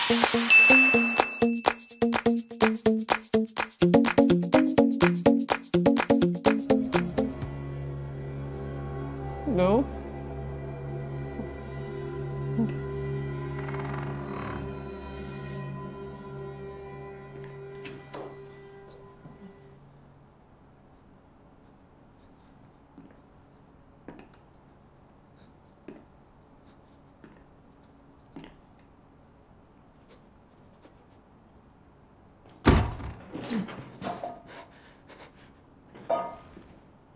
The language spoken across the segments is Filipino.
Hello?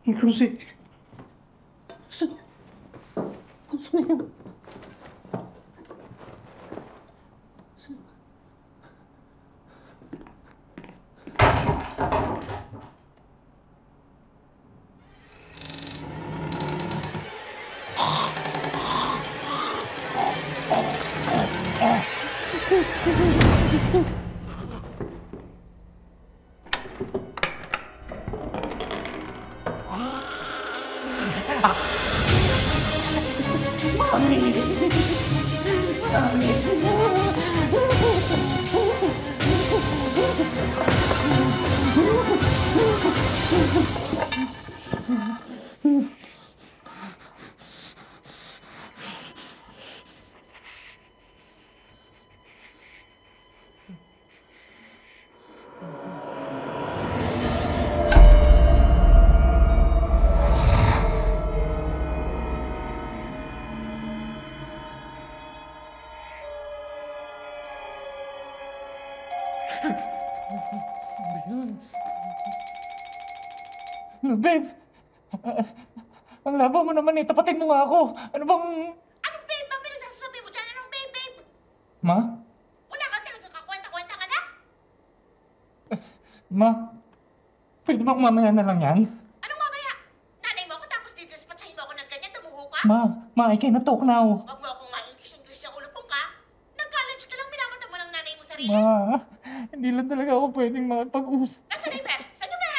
Inclusive. Babe! Ang labo mo naman eh. Tapatin mo nga ako. Ano bang... Anong babe? Ang pinagsasasabi mo dyan? Anong babe, babe? Ma? Wala ka talaga kakwenta-kwenta ka na? Ma? Pwede bang mamaya na lang yan? Anong mamaya? Nanay mo ako tapos didispatchahin mo ako ng ganyan, tumuho ka? Ma, I cannot talk now. Huwag mo akong ma-English yung ulupong ka. Nag-college ka lang, minamata mo ng nanay mo sarili. Ma, hindi lang talaga ako pwedeng makipag-usap. Nasaan yung pera? Saan yung pera?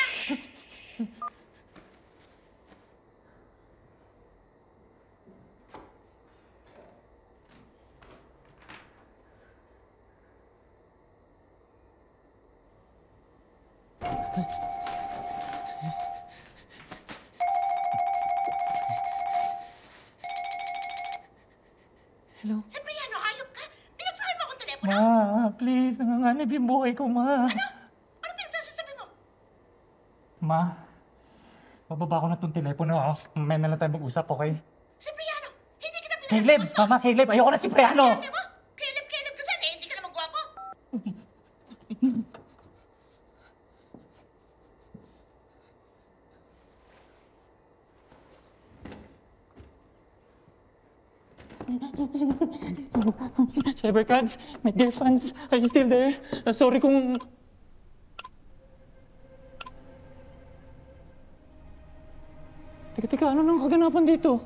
Hello? Cipriano, hayop ka. Binagsakan mo akong telepono. Ma, please. Nanganganib yung buhay ko, ma. Ano? Ano pinagsasasabi mo? Ma, bababa ko na itong telepono. Mamaya na lang tayo mag-usap, okay? Cipriano, hindi kita Caleb! pinagsasabi. Mama, Caleb! Ayoko na si Priano! Sabi mo, Caleb ka dyan eh. Hindi ka naman gwapo. Cybercats, my dear fans, are you still there? Sorry kung... Teka, ano nang kaganapan dito?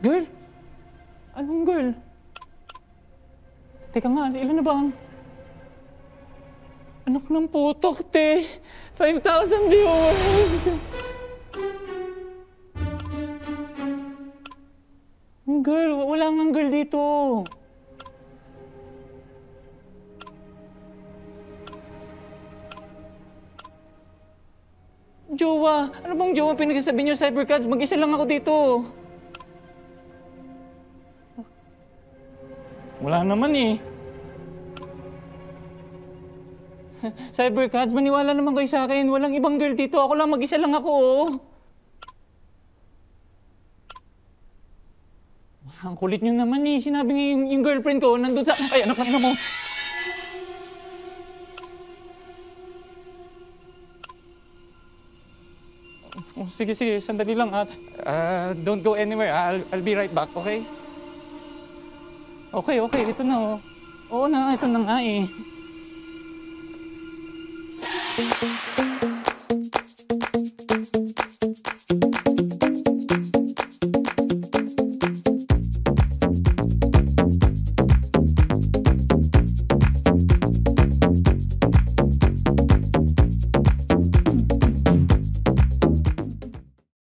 Girl? Anong girl? Teka nga, ilan na ba ang... Anak ng putok, te! 5,000 viewers! Girl, wala nga girl dito. Jowa! Ano bang jowa pinagsasabi niyo, Cybercats? Mag-isa lang ako dito. Wala naman eh. Cybercats, maniwala naman kayo sa akin. Walang ibang girl dito. Ako lang, mag-isa lang ako, oh. Ang kulit niyo naman eh. Sinabi nga yung girlfriend ko nandun sa... Ay, anak na mo. Oh, sige, sandali lang at don't go anywhere. I'll be right back, okay? Okay, ito na oh. Oo na, ito na nga eh.